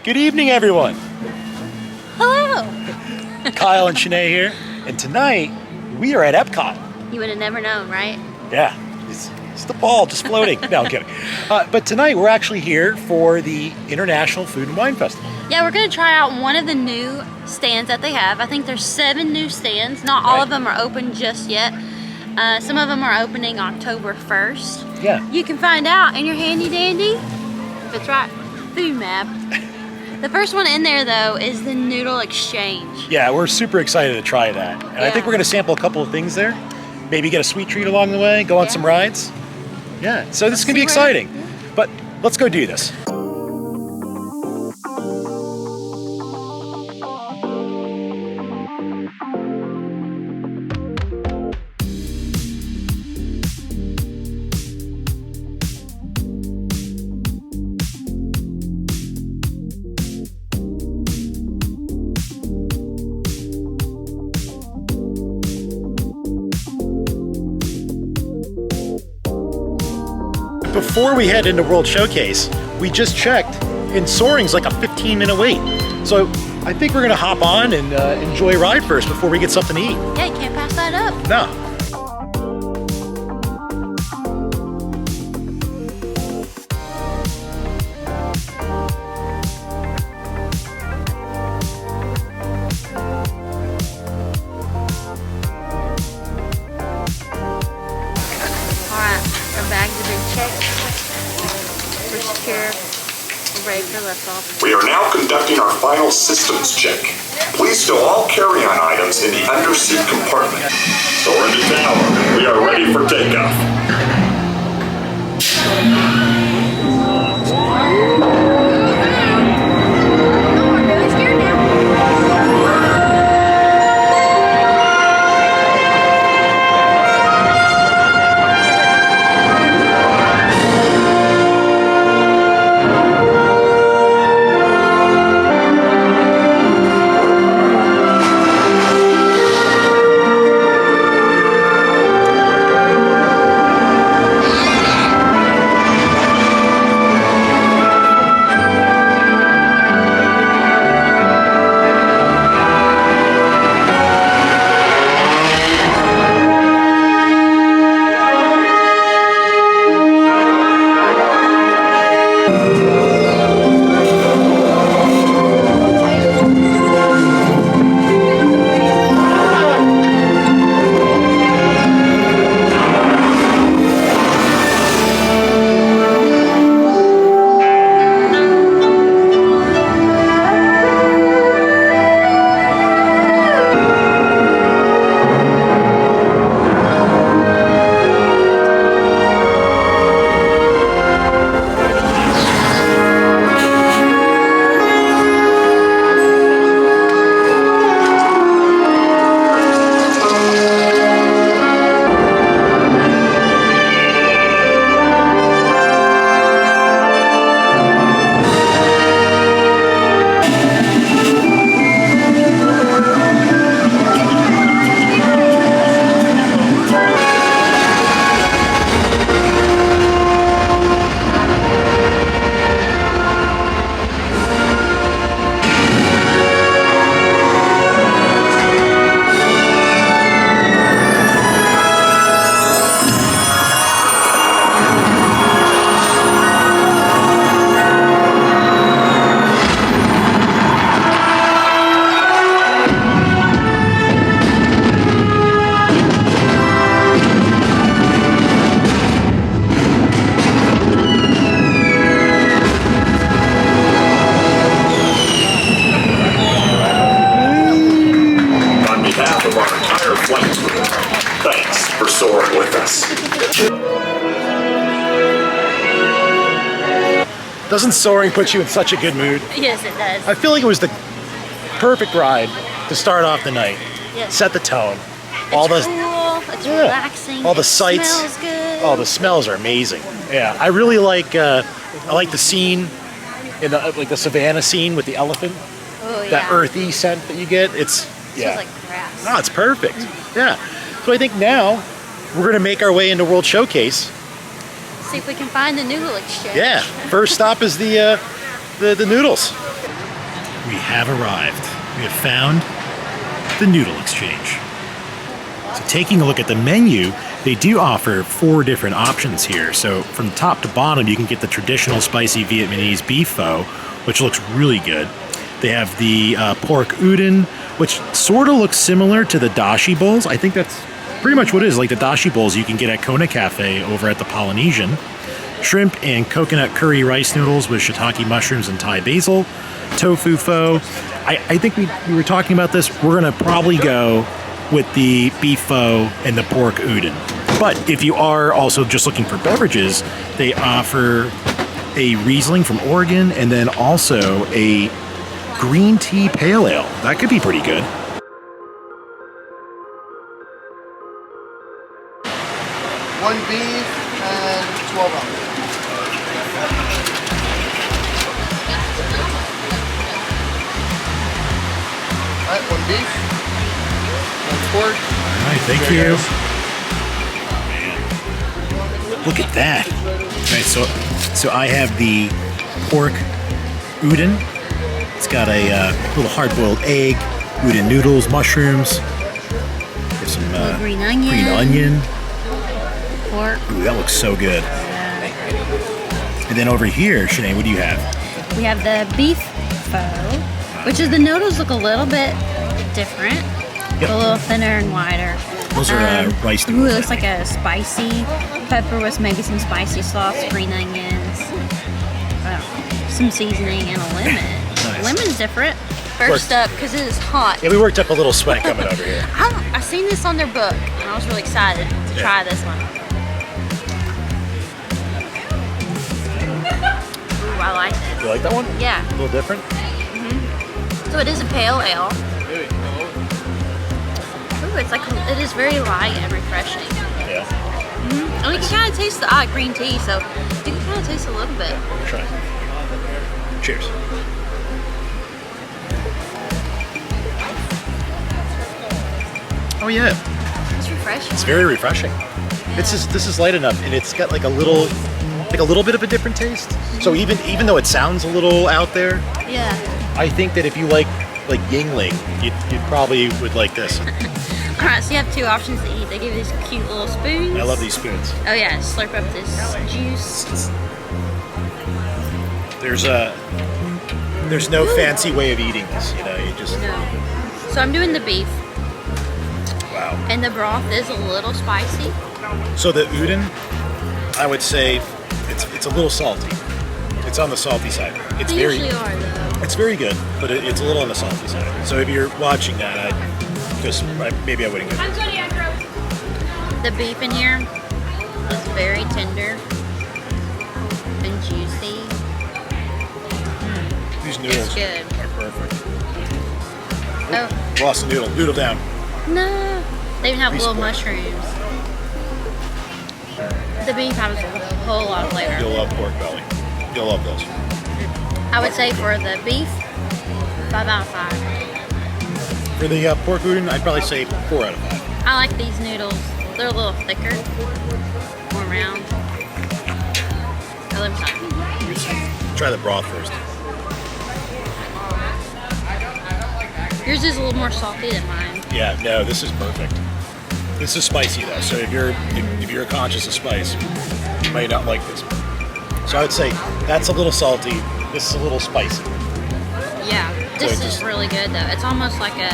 Good evening, everyone. Hello. Kyle and Shanae here, and tonight we are at Epcot. You would have never known, right? Yeah, it's the ball just floating. No, I'm kidding. But tonight we're actually here for the International Food and Wine Festival. Yeah, we're going to try out one of the new stands that they have. I think there's 7 new stands. Not all of them are open just yet. Some of them are opening October 1st. Yeah. You can find out in your handy dandy, that's right, food map. The first one in there, though, is the Noodle Exchange. Yeah, we're super excited to try that. And I think we're going to sample a couple of things there. Maybe get a sweet treat along the way, go on some rides. Yeah, so this is going to be exciting. But let's go do this. Before we head into World Showcase, we just checked, and Soaring's like a 15-minute wait. So I think we're gonna hop on and enjoy a ride first before we get something to eat. Yeah, you can't pass that up. No. We are now conducting our final systems check. Please stow all carry-on items in the underseat compartment. Soar into tower. We are ready for takeoff. Thanks for soaring with us. Doesn't soaring put you in such a good mood? Yes, it does. I feel like it was the perfect ride to start off the night. Yes. Set the tone. It's cool, it's relaxing, all the sights. Smells good. Oh, the smells are amazing. Yeah, I really like I like the scene in the like the savannah scene with the elephant. Oh, yeah. That earthy scent that you get. It smells like grass. No, it's perfect. Yeah. So I think now we're gonna make our way into World Showcase. See if we can find the Noodle Exchange. Yeah. First stop is the noodles. we have arrived. We have found the Noodle Exchange. So taking a look at the menu, they do offer 4 different options here. So from top to bottom, you can get the traditional spicy Vietnamese Beef Pho, which looks really good. They have the pork udon, which sort of looks similar to the dashi bowls. I think that's pretty much what it is, like the dashi bowls you can get at Kona Cafe over at the Polynesian. Shrimp and coconut curry rice noodles with shiitake mushrooms and Thai basil. Tofu pho. I think we were talking about this. We're going to probably go with the beef pho and the pork udon. But if you are also just looking for beverages, they offer a Riesling from Oregon and then also a green tea pale ale. That could be pretty good. One beef and 12 ounces. All right, one beef, one pork. All right, thank you. Man. Look at that. All right, so I have the pork udon. It's got a little hard-boiled egg, udon noodles, mushrooms. There's some green onion. Green onion. Pork. Ooh, that looks so good. And then over here, Shanae, what do you have? We have the beef pho, which is the noodles look a little bit different. Yep. A little thinner and wider. Those are rice Ooh, noodles. it looks like a spicy pepper with maybe some spicy sauce, green onions, some seasoning, and a lemon. Nice. Lemon's different. First up, because it is hot. Yeah, we worked up a little sweat coming over here. I seen this on their book, and I was really excited to try this one. Ooh, I like it. You like that one? Yeah. A little different? So it is a pale ale. Ooh, it's like, it is very light and refreshing. Yeah. And you can kind of taste the green tea, so you can kind of taste a little bit. Try. Cheers. Oh yeah, It's refreshing. it's very refreshing. This is light enough, and it's got like a little bit of a different taste. So even though it sounds a little out there, Yeah. I think that if you like Yingling, you probably would like this. All right, so you have 2 options to eat. They give you these cute little spoons. I love these spoons. Oh yeah, slurp up this juice. There's no fancy way of eating this, you know. You just No. So I'm doing the beef, wow. and the broth is a little spicy. So the udon, I would say it's a little salty. It's on the salty side. It's They very usually are though. it's very good, but it's a little on the salty side. So if you're watching that, maybe I wouldn't go. The beef in here is very tender and juicy. These noodles good. are perfect. Oh Lost the noodle. Noodle down. no, they even have Piece little of pork. mushrooms. The beef has a whole lot of flavor. You'll love pork belly. You'll love those. I would say for the beef, 5 out of 5. For the pork udon, I'd probably say 4 out of 5. I like these noodles. They're a little thicker, more round. I love them. Try the broth first. Yours is a little more salty than mine. Yeah, no, this is perfect. This is spicy though, so if you're conscious of spice, you may not like this. So I would say that's a little salty. This is a little spicy. Yeah, this So it is just- really good though. It's almost like a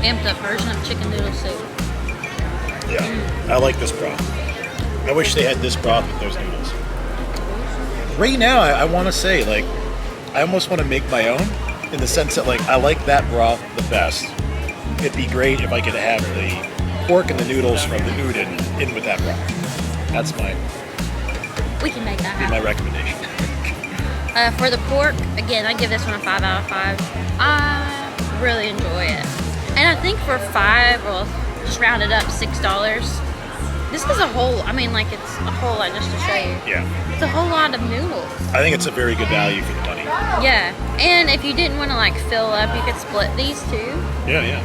amped up version of chicken noodle soup. Yeah, I like this broth. I wish they had this broth with those noodles. Right now, I want to say, like, I almost want to make my own in the sense that, like, I like that broth the best. It'd be great if I could have the pork and the noodles from the udon in with that broth. That's We can make that my happen. recommendation. For the pork, again, I give this one a 5 out of 5. I really enjoy it. And I think for 5, well, just round it up, $6. This is a whole, I mean, like, it's a whole lot just to show you. Yeah, It's a whole lot of noodles. I think it's a very good value for the money. Yeah, and if you didn't want to like fill up, you could split these two Yeah.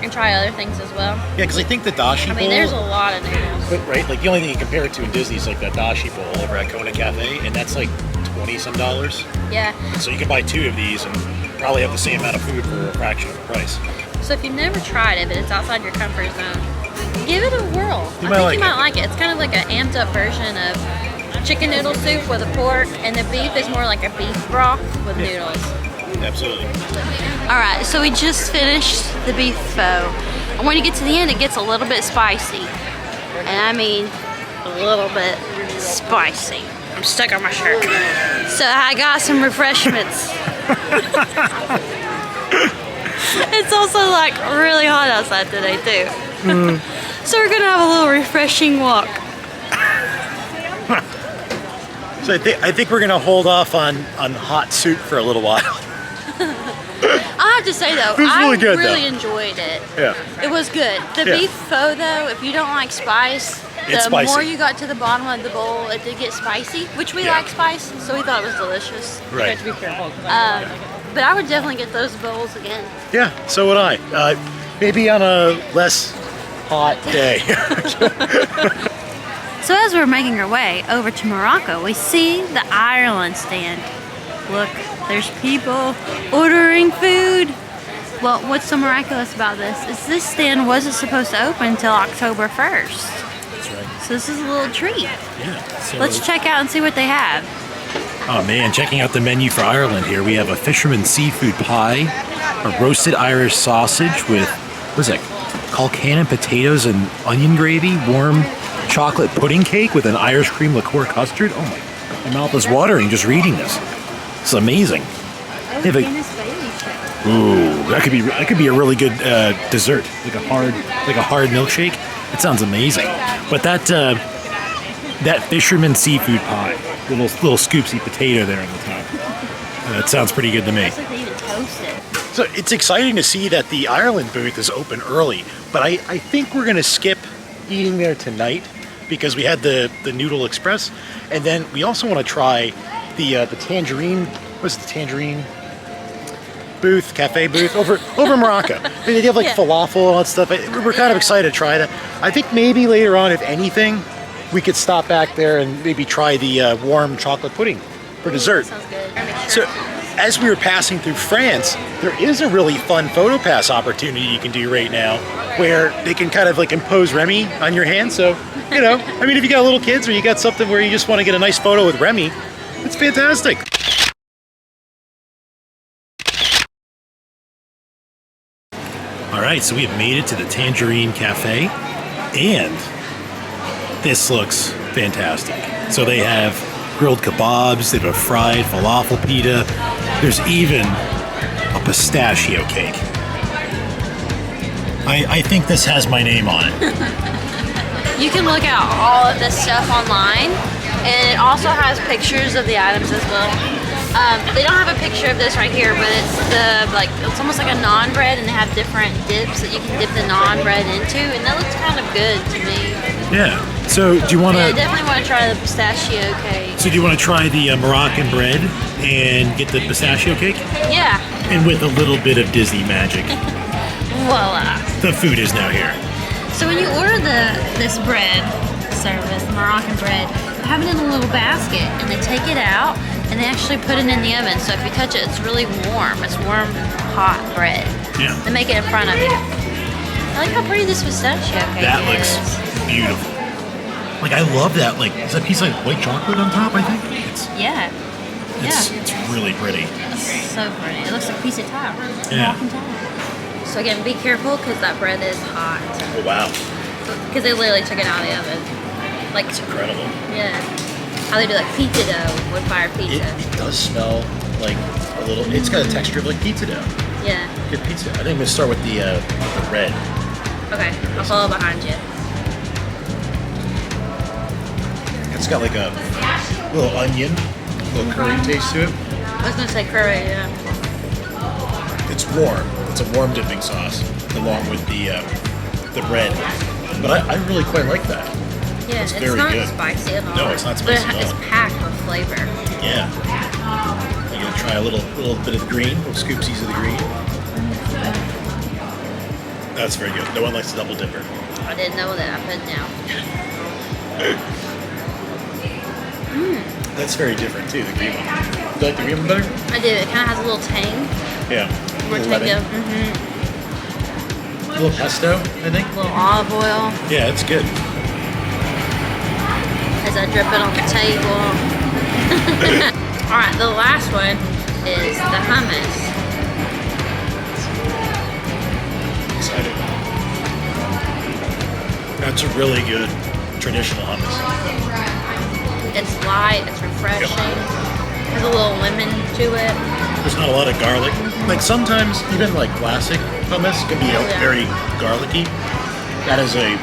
and try other things as well. Yeah, because I think the dashi I bowl, mean, there's a lot of noodles. but, right? Like the only thing you compare it to in Disney is like that dashi bowl over at Kona Cafe, and that's like $20 some. Yeah, So you can buy 2 of these, and probably have the same amount of food for a fraction of the price. So if you've never tried it, but it's outside your comfort zone, give it a whirl. I think you might like it. It's kind of like an amped up version of chicken noodle soup with a pork, and the beef is more like a beef broth with noodles. Absolutely. All right, so we just finished the beef pho. And when you get to the end, it gets a little bit spicy. And I mean, a little bit spicy. I'm stuck on my shirt. So I got some refreshments. It's also like really hot outside today too. So we're gonna have a little refreshing walk. So I think we're gonna hold off on hot soup for a little while. I have to say though, I really enjoyed it. Yeah. It was good. The beef pho though, if you don't like spice, the more you got to the bottom of the bowl, it did get spicy, which we like spice, so we thought it was delicious. Right. You have to be careful. But I would definitely get those bowls again. Yeah, so would I. Maybe on a less hot day. So as we're making our way over to Morocco, we see the Ireland stand. Look, there's people ordering food. Well, what's so miraculous about this is this stand wasn't supposed to open until October 1st. That's right. So this is a little treat. Yeah. So Let's check out and see what they have. Oh man, checking out the menu for Ireland here. We have a fisherman seafood pie, a roasted Irish sausage with, what is it, Colcannon potatoes and onion gravy, warm chocolate pudding cake with an Irish cream liqueur custard. Oh my mouth is watering just reading this. It's amazing. Ooh, that could be a really good dessert, like a hard milkshake. It sounds amazing. But that fisherman seafood pie, the little scoopsy potato there on the top. That sounds pretty good to me. Looks like they even toast it. So it's exciting to see that the Ireland booth is open early, but I think we're gonna skip eating there tonight because we had the Noodle Express, and then we also want to try the Tangierine. What's the Tangierine booth, cafe booth over in Morocco? I mean, they have like falafel and all that stuff. We're kind of excited to try that. I think maybe later on, if anything, we could stop back there and maybe try the warm chocolate pudding for dessert. Sounds good. So, as we were passing through France, there is a really fun photo pass opportunity you can do right now, where they can kind of like impose Remy on your hand. So, you know, I mean, if you got little kids or you got something where you just want to get a nice photo with Remy, it's fantastic. All right, so we have made it to the Tangierine Café, and this looks fantastic. So they have grilled kebabs, they have a fried falafel pita, there's even a pistachio cake. I think this has my name on it. You can look at all of this stuff online, and it also has pictures of the items as well. They don't have a picture of this right here, but it's almost like a naan bread, and they have different dips that you can dip the naan bread into, and that looks kind of good to me. Yeah. So do you want to? Yeah, I definitely want to try the pistachio cake. So do you want to try the Moroccan bread and get the pistachio cake? Yeah. And with a little bit of Disney magic, Voila. the food is now here. So when you order this bread service, the Moroccan bread, they have it in a little basket, and they take it out and they actually put it in the oven. So if you touch it, it's really warm. It's warm, hot bread. Yeah. They make it in front of you. I like how pretty this pistachio cake That is. looks beautiful. Like I love that. Like is that piece of white chocolate on top? I think it's really pretty. It's so pretty. It looks like a piece of tile. Yeah. Moroccan tile. So again, be careful because that bread is hot. Oh wow. Because they literally took it out of the oven. Like, It's incredible. yeah. How they do like pizza dough, wood fire pizza. It does smell like a little. It's got a texture of like pizza dough. Yeah. Good pizza. I think I'm gonna start with the bread. Okay, I'll follow behind you. It's got like a little onion, a little curry taste to it. I was gonna say curry, yeah. It's warm. It's a warm dipping sauce along with the bread. But I really quite like that. Yeah, It's it's very not good. spicy at all. No, it's not spicy But at all. it's packed with flavor. Yeah. I'm gonna try a little bit of the green, little scoopsies of the green. That's very good. No one likes a double dipper. I didn't know that. I put it down. That's very different too, the green one. Do you like the green one better? I do. It kind of has a little tang. Yeah. We're taking A little pesto, I think. a little olive oil Yeah, it's good. as I drip it on the table. All right, the last one is the hummus. Excited. That's a really good traditional hummus. It's light, it's refreshing. Has a little lemon to it. There's not a lot of garlic. Like sometimes even like classic hummus can be very garlicky. That is a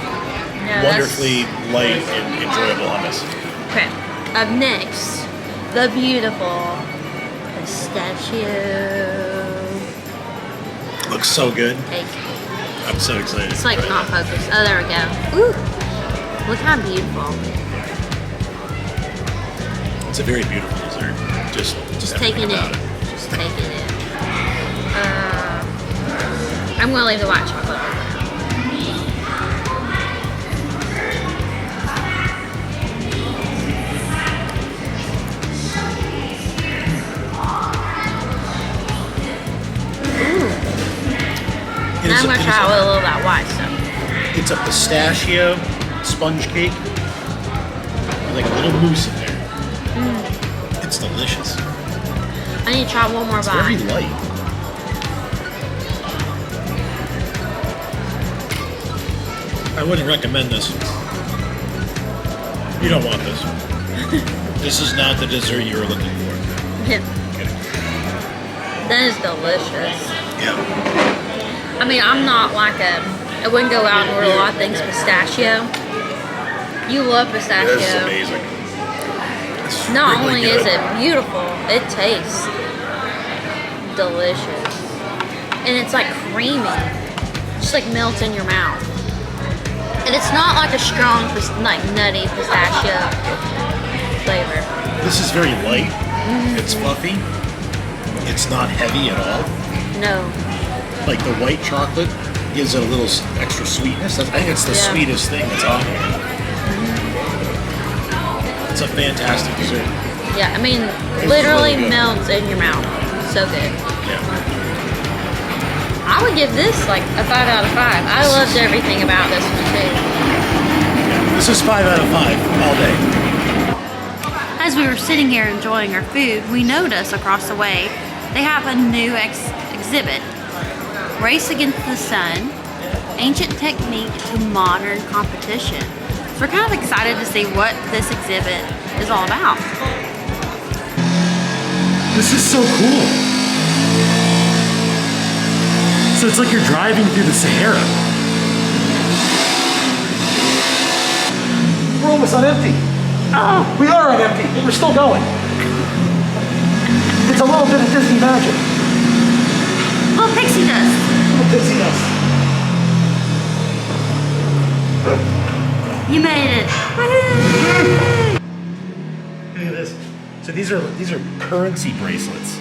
wonderfully light and enjoyable hummus. Okay, up next, the beautiful pistachio Looks so good. cake. I'm so excited. It's like not focused. Oh, there we go. Ooh, look how beautiful. It's a very beautiful dessert. Just Taking everything about it. Just taking it. I'm gonna leave the white chocolate. Now I'm gonna try it with a little of that white stuff. It's a pistachio sponge cake with like a little mousse in there. It's delicious. I need to try one more It's very bite. light. I wouldn't recommend this. You don't want this. This is not the dessert you were looking for. Yeah, Kidding. that is delicious. Yeah. I mean, I'm not like I wouldn't go out and order a lot of things pistachio. You love pistachio. This is amazing. It's Not really only good. is it beautiful, it tastes delicious. And it's like creamy. Just like melts in your mouth. And it's not like a strong, like nutty pistachio flavor. This is very light. It's fluffy. It's not heavy at all. No. Like the white chocolate gives it a little extra sweetness. I think it's the Yeah. sweetest thing that's on here. It's a fantastic dessert. Yeah, I mean, It's literally really good. melts in your mouth. So good. Yeah. I would give this like a 5 out of 5. I loved everything about this one too. This is 5 out of 5 all day. As we were sitting here enjoying our food, we noticed across the way they have a new exhibit. Race Against the Sun, Ancient Technique to Modern Competition. So we're kind of excited to see what this exhibit is all about. This is so cool. So it's like you're driving through the Sahara. We're almost on empty. Oh, we are on empty, but we're still going. It's a little bit of Disney magic. Little pixie dust. Little Disney dust. You made it. Look at this. So these are currency bracelets.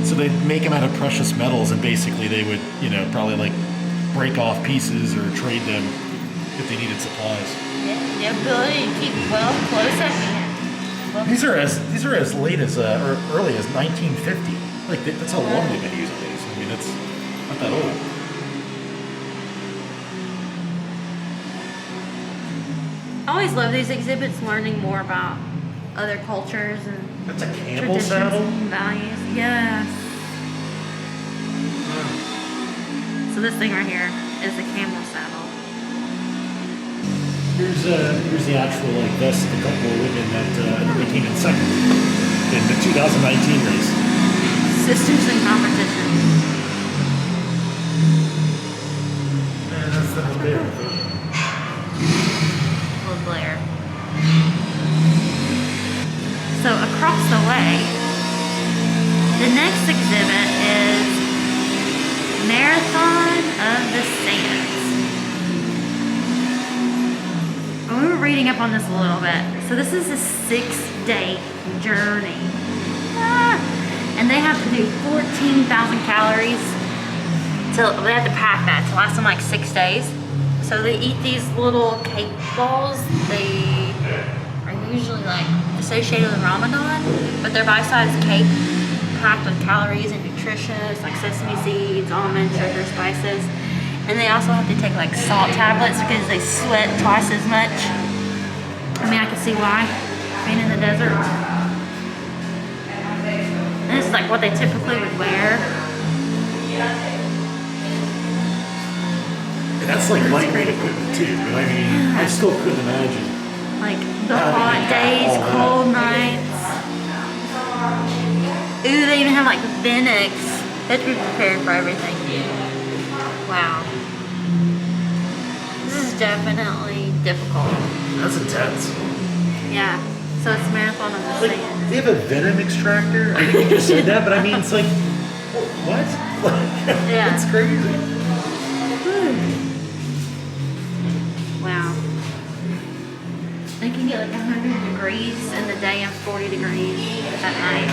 So they make them out of precious metals, and basically they would, probably like break off pieces or trade them if they needed supplies. The ability to keep wealth close at hand. These are as late as or early as 1950. Like that's how long they've been using these. I mean, that's not that old. I always love these exhibits, learning more about other cultures and That's a camel traditions saddle. and values. Yes. So this thing right here is the camel saddle. Here's the actual vest of a couple of women that they came in second in the 2019 race. Sisters in competition. Man, that's the big. Little glare. So across the way, the next exhibit is Marathon of the Sands. And we were reading up on this a little bit. So this is a 6-day journey. And they have to do 14,000 calories. So they have to pack that to last them like 6 days. So they eat these little cake balls. They are usually like associated with Ramadan, but they're bite-sized cake packed with calories and nutrition. nutritious, like sesame seeds, almonds, sugar, spices. And they also have to take like salt tablets because they sweat twice as much. I mean, I can see why, being in the desert. And this is like what they typically would wear. And that's like lightweight equipment too, but I mean, I still couldn't imagine. Like the hot days, cold nights. Ooh, they even have like Venex. They have to be prepared for everything. Wow. This is definitely difficult. That's intense. Yeah. So it's marathon on the Like, sand. they have a venom extractor? I think you just said that, but I mean, it's like, what? Yeah. It's crazy. Wow. They can get like 100 degrees in the day and 40 degrees at night.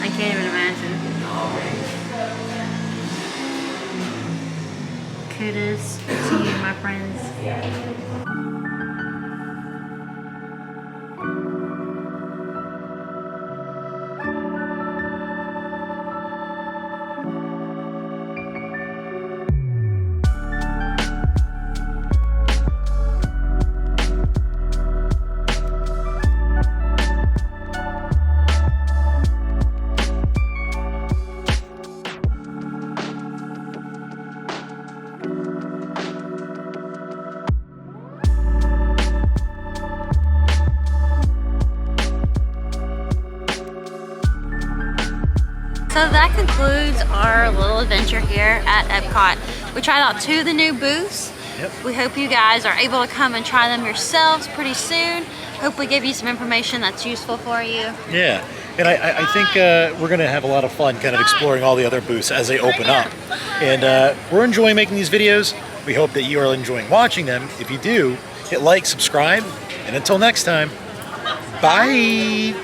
I can't even imagine. Kudos to you, my friends. So that concludes our little adventure here at Epcot. We tried out 2 of the new booths. Yep. We hope you guys are able to come and try them yourselves pretty soon. Hope we give you some information that's useful for you. Yeah, and I think we're going to have a lot of fun kind of exploring all the other booths as they open up. And we're enjoying making these videos. We hope that you are enjoying watching them. If you do, hit like, subscribe, and until next time, bye!